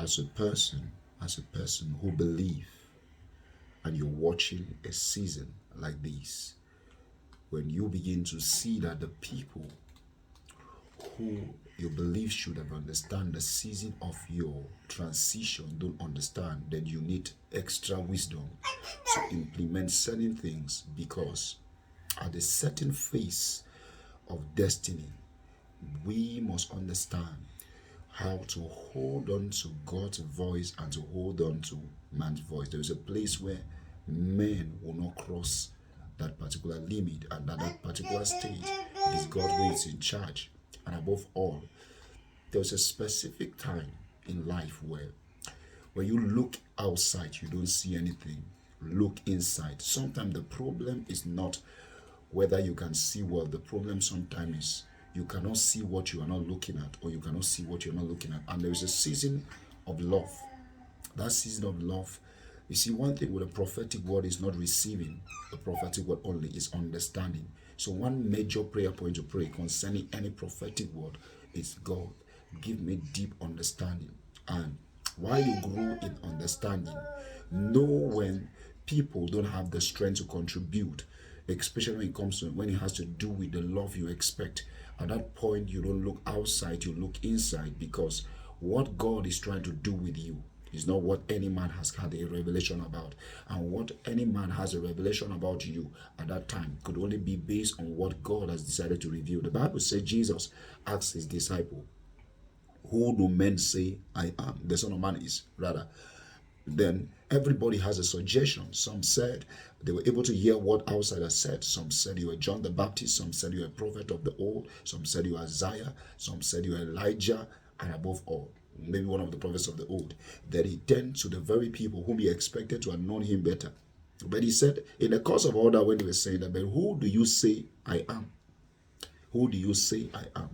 as a person, who believe, and you're watching a season like this, when you begin to see that the people who you believe should have understand the season of your transition don't understand, then you need extra wisdom to implement certain things, because at a certain phase of destiny, we must understand how to hold on to God's voice and to hold on to man's voice. There is a place where men will not cross that particular limit, and at that particular stage, it is God who is in charge. And above all, there's a specific time in life where when you look outside, you don't see anything. Look inside. Sometimes the problem is not whether you can see well. The problem sometimes is you cannot see what you are not looking at, or you cannot see what you're not looking at. And there is a season of love. That season of love, you see, one thing with a prophetic word is not receiving the prophetic word only, is understanding. So one major prayer point to pray concerning any prophetic word is, God, give me deep understanding. And while you grow in understanding, know when people don't have the strength to contribute, especially when it comes to when it has to do with the love you expect. At that point, you don't look outside, you look inside, because what God is trying to do with you is not what any man has had a revelation about. And what any man has a revelation about you at that time could only be based on what God has decided to reveal. The Bible says Jesus asked his disciple, who do men say I am? The Son of Man is, rather. Then everybody has a suggestion. Some said they were able to hear what outsiders said. Some said you were John the Baptist. Some said you were a prophet of the old. Some said you were Isaiah. Some said you were Elijah. And above all, maybe one of the prophets of the old. Then he turned to the very people whom he expected to have known him better. But he said, in the course of all that, when they were saying that, but who do you say I am? Who do you say I am?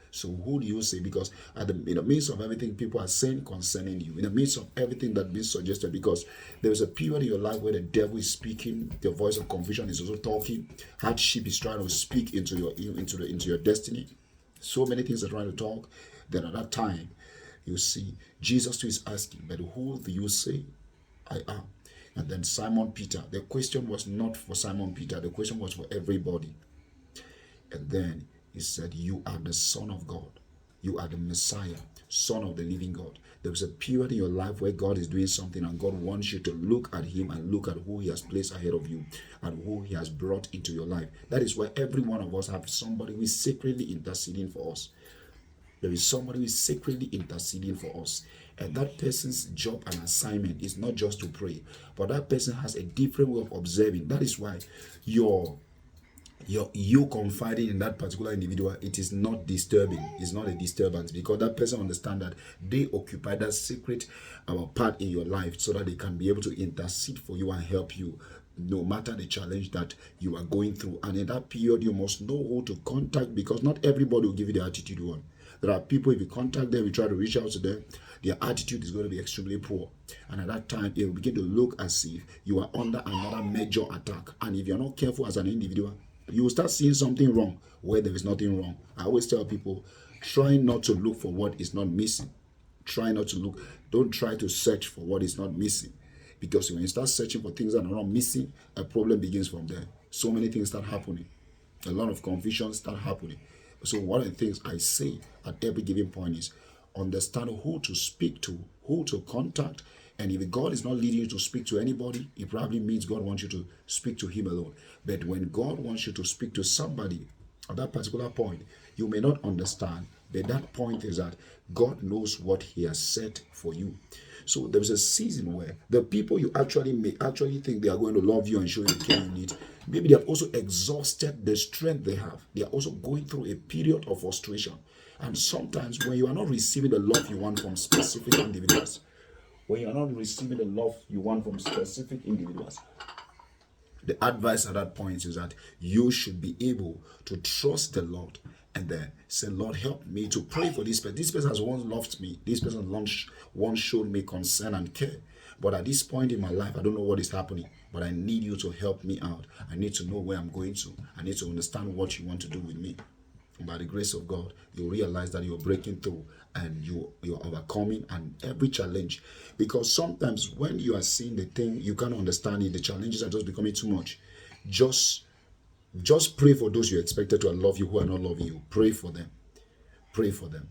So who do you say? Because in the midst of everything people are saying concerning you, in the midst of everything that's been suggested, because there is a period in your life where the devil is speaking, the voice of confusion is also talking, hardship is trying to speak into your destiny. So many things are trying to talk. Then at that time, you see, Jesus too is asking, but who do you say I am? And then Simon Peter, the question was not for Simon Peter, the question was for everybody. And then he said, you are the Son of God. You are the Messiah, Son of the living God. There is a period in your life where God is doing something, and God wants you to look at him and look at who he has placed ahead of you and who he has brought into your life. That is why every one of us have somebody who is secretly interceding for us. There is somebody who is secretly interceding for us. And that person's job and assignment is not just to pray, but that person has a different way of observing. That is why you confiding in that particular individual, it is not disturbing. It's not a disturbance, because that person understands that they occupy that secret part in your life, so that they can be able to intercede for you and help you no matter the challenge that you are going through. And in that period, you must know who to contact, because not everybody will give you the attitude you want. There are people, if you contact them, you try to reach out to them, their attitude is going to be extremely poor. And at that time, it will begin to look as if you are under another major attack. And if you're not careful as an individual, you will start seeing something wrong where there is nothing wrong. I always tell people, try not to look for what is not missing. Try not to look. Don't try to search for what is not missing. Because when you start searching for things that are not missing, a problem begins from there. So many things start happening. A lot of confusion start happening. So one of the things I say at every given point is, understand who to speak to, who to contact. And if God is not leading you to speak to anybody, it probably means God wants you to speak to him alone. But when God wants you to speak to somebody at that particular point, you may not understand, but that point is that God knows what he has set for you. So there's a season where the people you may actually think they are going to love you and show you the care you need, maybe they have also exhausted the strength they have. They are also going through a period of frustration. And sometimes when you are not receiving the love you want from specific individuals, the advice at that point is that you should be able to trust the Lord and then say, Lord, help me to pray for this person. This person has once loved me. This person once showed me concern and care. But at this point in my life, I don't know what is happening. But I need you to help me out. I need to know where I'm going to. I need to understand what you want to do with me. By the grace of God, you realize that you're breaking through and you're overcoming and every challenge. Because sometimes when you are seeing the thing, you can't understand it, the challenges are just becoming too much. Just pray for those you expected to love you who are not loving you. Pray for them. Pray for them.